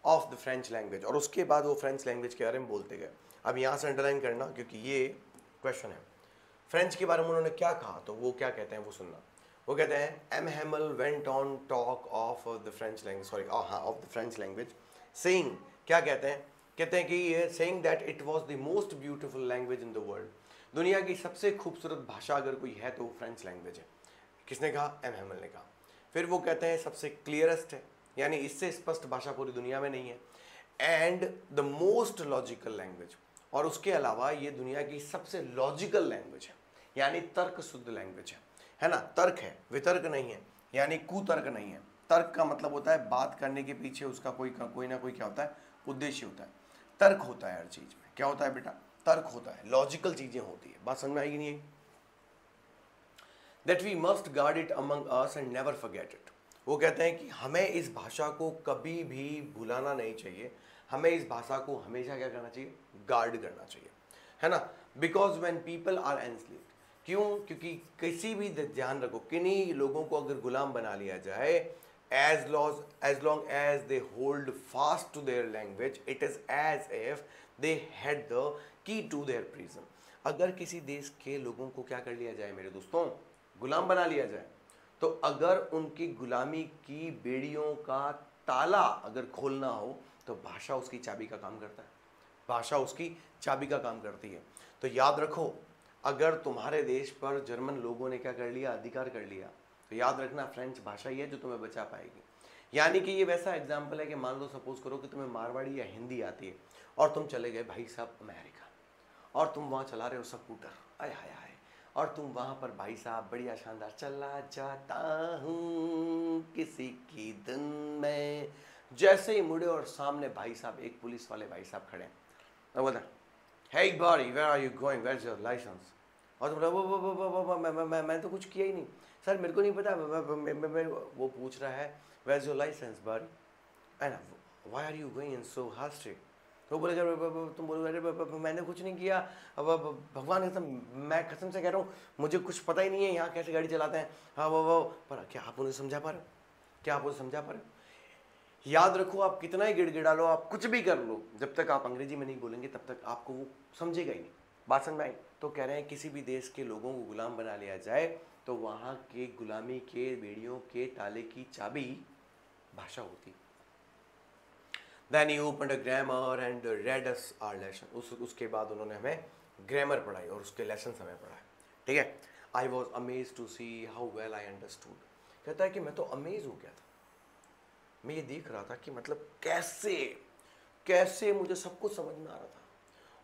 A: of the French language, और उसके बाद वो फ्रेंच लैंग्वेज के बारे में बोलते गए। अब यहाँ से अंडरलाइन करना, क्योंकि ये क्वेश्चन है। फ्रेंच के बारे में उन्होंने क्या कहा, तो वो क्या कहते हैं वो सुनना। वो कहते हैं M Hamel went on talk of the French language, sorry हाँ of the French language, saying, क्या कहते हैं, कहते हैं कि ये saying that it was the most beautiful language in the world, दुनिया की सबसे खूबसूरत भाषा अगर कोई है तो वो फ्रेंच लैंग्वेज है। किसने कहा? एम हैमल ने कहा। फिर वो कहते हैं सबसे क्लियरेस्ट है, यानी इससे स्पष्ट भाषा पूरी दुनिया में नहीं है, and the most logical language, और उसके अलावा ये दुनिया की सबसे लॉजिकल लैंग्वेज है, यानी तर्क शुद्ध लैंग्वेज है ना, तर्क है, वितर्क नहीं है, यानी कुतर्क नहीं है। तर्क का मतलब होता है बात करने के पीछे उसका कोई ना कोई क्या होता है, उद्देश्य होता है। तर्क होता है हर चीज में, क्या होता है बेटा? तर्क होता है, लॉजिकल चीजें होती है। बात समझ में आएगी नहीं? That we must guard it among us and never forget it. वो कहते हैं कि हमें इस भाषा को कभी भी भुलाना नहीं चाहिए, हमें इस भाषा को हमेशा क्या करना चाहिए? गार्ड करना चाहिए, है ना। Because when people are enslaved, क्यों? क्योंकि किसी भी, ध्यान रखो, किन्हीं लोगों को अगर गुलाम बना लिया जाए, as long as they hold fast to their language, it is as if they had the key to their prison। अगर किसी देश के लोगों को क्या कर लिया जाए मेरे दोस्तों? गुलाम बना लिया जाए, तो अगर उनकी गुलामी की बेड़ियों का ताला अगर खोलना हो तो भाषा उसकी चाबी का काम करता है, भाषा उसकी चाबी का काम करती है। तो याद रखो, अगर तुम्हारे देश पर जर्मन लोगों ने क्या कर लिया? अधिकार कर लिया, तो याद रखना फ्रेंच भाषा ही है जो तुम्हें बचा पाएगी। यानी कि ये वैसा एग्जाम्पल है कि मान लो सपोज करो कि तुम्हें मारवाड़ी या हिंदी आती है और तुम चले गए भाई साहब अमेरिका, और तुम वहाँ चला रहे हो स्कूटर, आय हाय हाय, और तुम वहाँ पर भाई साहब बढ़िया शानदार चला जाता हूँ किसी की दिन में, जैसे ही मुड़े और सामने भाई साहब, एक पुलिस वाले भाई साहब खड़े हैं, मैं बोलता hey buddy where are you going, where is your licence, और तुम वो मैं तो कुछ किया ही नहीं सर, मेरे को नहीं पता, वो पूछ रहा है where is your licence buddy, and why are you going in so hastic, तो बोले तुम बोलो अरे मैंने कुछ नहीं किया, अब भगवान कसम, मैं कसम से कह रहा हूँ मुझे कुछ पता ही नहीं है यहाँ कैसे गाड़ी चलाते हैं, हाँ वो पर क्या आप उन्हें समझा पा रहे हो? क्या आप उन्हें समझा पा रहे हो? याद रखो, आप कितना ही गिड़गिड़ा लो, आप कुछ भी कर लो, जब तक आप अंग्रेजी में नहीं बोलेंगे तब तक आपको वो समझेगा ही नहीं। बात समझ में आई? तो कह रहे हैं किसी भी देश के लोगों को गुलाम बना लिया जाए तो वहाँ के गुलामी के बेड़ियों के ताले की चाबी भाषा होती। Then he opened a grammar and read us our lesson। उसके बाद उन्होंने हमें ग्रामर पढ़ाई और उसके लेसन हमें पढ़ाए, ठीक है। I was amazed to see how well I understood। कहता है कि मैं तो अमेज हो गया था, मैं ये देख रहा था कि मतलब कैसे कैसे मुझे सब कुछ समझ में आ रहा था।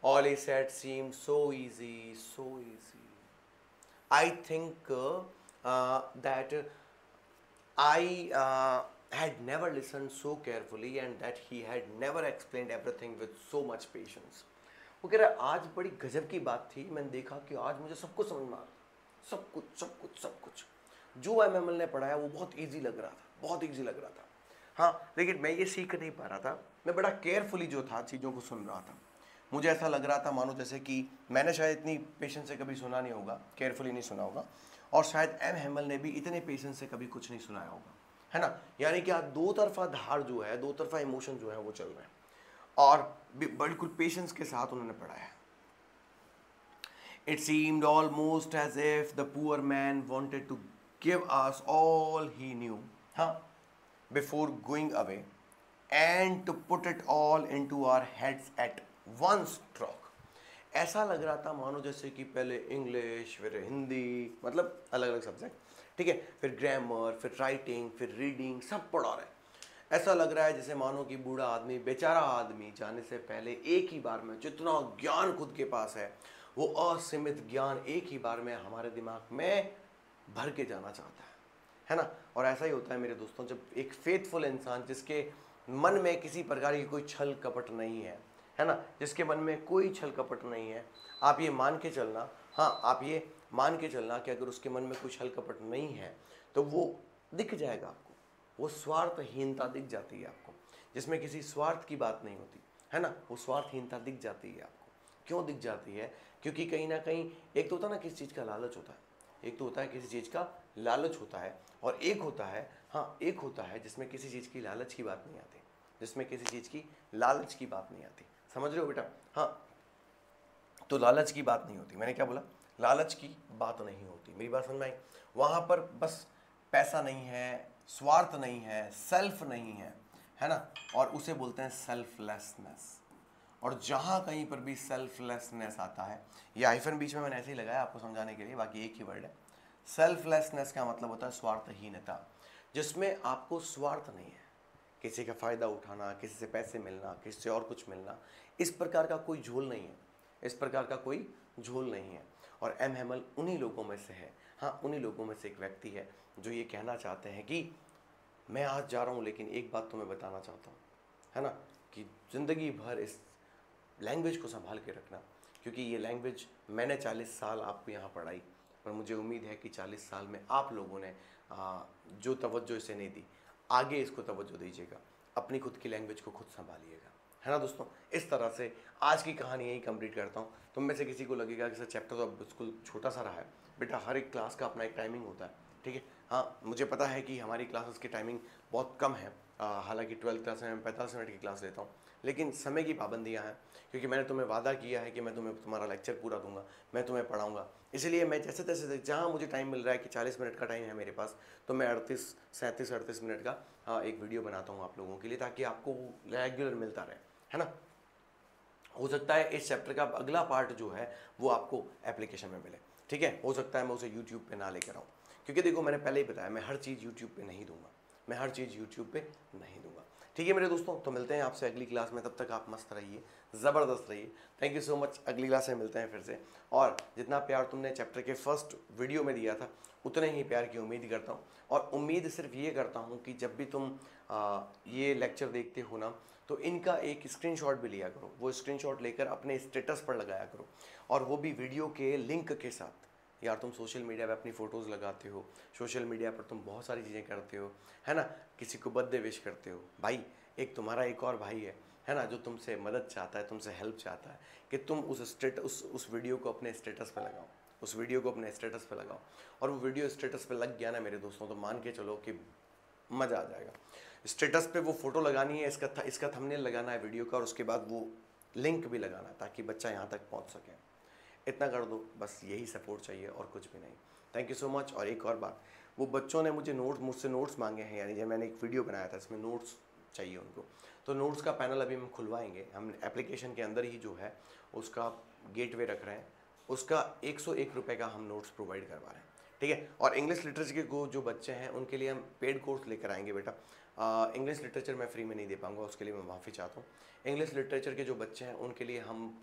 A: All he said seemed so easy, so easy। I think that I had never listened so carefully and that he had never explained everything with so much patience। वो कह रहा है आज बड़ी गजब की बात थी, मैंने देखा कि आज मुझे सब कुछ समझ में आ रहा था, सब कुछ सब कुछ सब कुछ जो एमएमएल ने पढ़ाया वो बहुत इजी लग रहा था, बहुत इजी लग रहा था। हाँ, लेकिन मैं ये सीख नहीं पा रहा था, मैं बड़ा केयरफुली जो था चीज़ों को सुन रहा था। मुझे ऐसा लग रहा था मानो जैसे कि मैंने शायद इतनी पेशेंस से कभी सुना नहीं होगा, केयरफुली नहीं सुना होगा, और शायद एम हैमल ने भी इतने पेशेंस से कभी कुछ नहीं सुनाया होगा, है ना। यानी कि दो तरफा धार जो है, दो तरफा इमोशन जो है वो चल रहे हैं, और बिल्कुल पेशेंस के साथ उन्होंने पढ़ाया। It seemed almost as if the poor man wanted to give us all he knew, huh, before going away, and to put it all into our heads at one stroke। ऐसा लग रहा था मानो जैसे कि पहले इंग्लिश, फिर हिंदी, मतलब अलग अलग सब्जेक्ट, ठीक है, फिर ग्रामर, फिर राइटिंग, फिर रीडिंग, सब पढ़ा रहे हैं। ऐसा लग रहा है जैसे मानो कि बूढ़ा आदमी, बेचारा आदमी जाने से पहले एक ही बार में जितना ज्ञान खुद के पास है वो असीमित ज्ञान एक ही बार में हमारे दिमाग में भर के जाना चाहता है ना। और ऐसा ही होता है मेरे दोस्तों, जब एक फेथफुल इंसान जिसके मन में किसी प्रकार की कोई छल कपट नहीं है ना, जिसके मन में कोई छल कपट नहीं है, आप ये मान के चलना, हाँ आप ये मान के चलना कि अगर उसके मन में कोई छल कपट नहीं है तो वो दिख जाएगा आपको, वो स्वार्थहीनता दिख जाती है आपको, जिसमें किसी स्वार्थ की बात नहीं होती है ना, वो स्वार्थहीनता दिख जाती है आपको। क्यों दिख जाती है? क्योंकि कहीं ना कहीं एक तो होता है ना किसी चीज़ का लालच होता है, एक तो होता है किसी चीज़ का लालच होता है, और एक होता है, हाँ एक होता है जिसमें किसी चीज़ की लालच की बात नहीं आती, जिसमें किसी चीज़ की लालच की बात नहीं आती। समझ रहे हो बेटा? हाँ, तो लालच की बात नहीं होती। मैंने क्या बोला? लालच की बात नहीं होती। मेरी बात समझ में आई? वहाँ पर बस पैसा नहीं है, स्वार्थ नहीं है, सेल्फ नहीं है ना, और उसे बोलते हैं सेल्फलेसनेस। और जहाँ कहीं पर भी सेल्फलेसनेस आता है, ये हाइफन बीच में मैंने ऐसे ही लगाया आपको समझाने के लिए, बाकी एक ही वर्ड है। सेल्फलेसनेस का मतलब होता है स्वार्थहीनता, जिसमें आपको स्वार्थ नहीं है, किसी का फ़ायदा उठाना, किसी से पैसे मिलना, किसी से और कुछ मिलना, इस प्रकार का कोई झोल नहीं है, इस प्रकार का कोई झोल नहीं है। और एम हेमल उन्हीं लोगों में से है, हाँ उन्हीं लोगों में से एक व्यक्ति है जो ये कहना चाहते हैं कि मैं आज जा रहा हूँ लेकिन एक बात तो मैं बताना चाहता हूँ, है ना, कि ज़िंदगी भर इस लैंग्वेज को संभाल के रखना, क्योंकि ये लैंग्वेज मैंने 40 साल आपको यहाँ पढ़ाई, पर मुझे उम्मीद है कि 40 साल में आप लोगों ने जो तवज्जो इसे नहीं दी, आगे इसको तवज्जो दीजिएगा, अपनी खुद की लैंग्वेज को खुद संभालिएगा, है ना दोस्तों। इस तरह से आज की कहानी यही कंप्लीट करता हूँ। तुम में से किसी को लगेगा कि सर चैप्टर तो अब बिल्कुल छोटा सा रहा है, बेटा हर एक क्लास का अपना एक टाइमिंग होता है, ठीक है। हाँ मुझे पता है कि हमारी क्लासेस की टाइमिंग बहुत कम है, हालांकि 12th क्लास में मैं 45 मिनट की क्लास लेता हूँ, लेकिन समय की पाबंदियाँ हैं, क्योंकि मैंने तुम्हें वादा किया है कि मैं तुम्हें तुम्हारा लेक्चर पूरा दूंगा, मैं तुम्हें पढ़ाऊंगा। इसलिए मैं जैसे तैसे जहाँ मुझे टाइम मिल रहा है कि 40 मिनट का टाइम है मेरे पास, तो मैं 38 मिनट का एक वीडियो बनाता हूँ आप लोगों के लिए, ताकि आपको रेगुलर मिलता रहे, है ना। हो सकता है इस चैप्टर का अगला पार्ट जो है वो आपको एप्लीकेशन में मिले, ठीक है। हो सकता है मैं उसे यूट्यूब पे ना लेकर आऊँ, क्योंकि देखो मैंने पहले ही बताया मैं हर चीज़ यूट्यूब पे नहीं दूंगा, मैं हर चीज़ यूट्यूब पे नहीं दूंगा, ठीक है मेरे दोस्तों। तो मिलते हैं आपसे अगली क्लास में, तब तक आप मस्त रहिए, ज़बरदस्त रहिए। Thank you so much. अगली क्लास में मिलते हैं फिर से, और जितना प्यार तुमने चैप्टर के फर्स्ट वीडियो में दिया था उतने ही प्यार की उम्मीद करता हूँ। और उम्मीद सिर्फ ये करता हूँ कि जब भी तुम ये लेक्चर देखते हो ना, तो इनका एक स्क्रीनशॉट भी लिया करो, वो स्क्रीनशॉट लेकर अपने स्टेटस पर लगाया करो, और वो भी वीडियो के लिंक के साथ। यार तुम सोशल मीडिया पे अपनी फ़ोटोज़ लगाते हो, सोशल मीडिया पर तुम बहुत सारी चीज़ें करते हो, है ना, किसी को बर्थडे विश करते हो, भाई एक तुम्हारा एक और भाई है ना, जो तुमसे मदद चाहता है, तुमसे हेल्प चाहता है कि तुम उस वीडियो को अपने स्टेटस पे लगाओ, उस वीडियो को अपने स्टेटस पे लगाओ। और वो वीडियो स्टेटस पे लग गया ना मेरे दोस्तों, तो मान के चलो कि मज़ा आ जाएगा। स्टेटस पे वो फ़ोटो लगानी है, इसका थंबनेल लगाना है वीडियो का, और उसके बाद वो लिंक भी लगाना है ताकि बच्चा यहाँ तक पहुँच सके। इतना कर दो, बस यही सपोर्ट चाहिए और कुछ भी नहीं। Thank you so much. और एक और बात, वो बच्चों ने मुझसे नोट्स मांगे हैं, यानी जब मैंने एक वीडियो बनाया था इसमें नोट्स चाहिए उनको, तो नोट्स का पैनल अभी हम खुलवाएंगे। हम एप्लीकेशन के अंदर ही जो है उसका गेटवे रख रहे हैं, उसका 101 रुपये का हम नोट्स प्रोवाइड करवा रहे हैं, ठीक है। और इंग्लिश लिटरेचर के जो बच्चे हैं उनके लिए हम पेड कोर्स लेकर आएंगे बेटा। इंग्लिश लिटरेचर मैं फ्री में नहीं दे पाऊँगा, उसके लिए मैं माफ़ी चाहता हूँ। इंग्लिश लिटरेचर के जो बच्चे हैं उनके लिए हम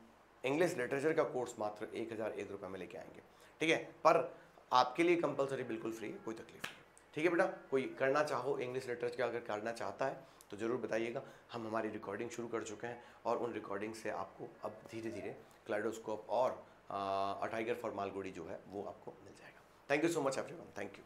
A: इंग्लिश लिटरेचर का कोर्स मात्र 1001 रुपये में लेके आएंगे, ठीक है। पर आपके लिए कंपलसरी बिल्कुल फ्री है, कोई तकलीफ नहीं, ठीक है बेटा। कोई करना चाहो इंग्लिश लिटरेचर का, अगर करना चाहता है तो ज़रूर बताइएगा। हम हमारी रिकॉर्डिंग शुरू कर चुके हैं, और उन रिकॉर्डिंग से आपको अब धीरे धीरे क्लाइडोस्कोप और अ टाइगर फॉर मालगुडी जो है वो आपको मिल जाएगा। Thank you so much everyone, thank you.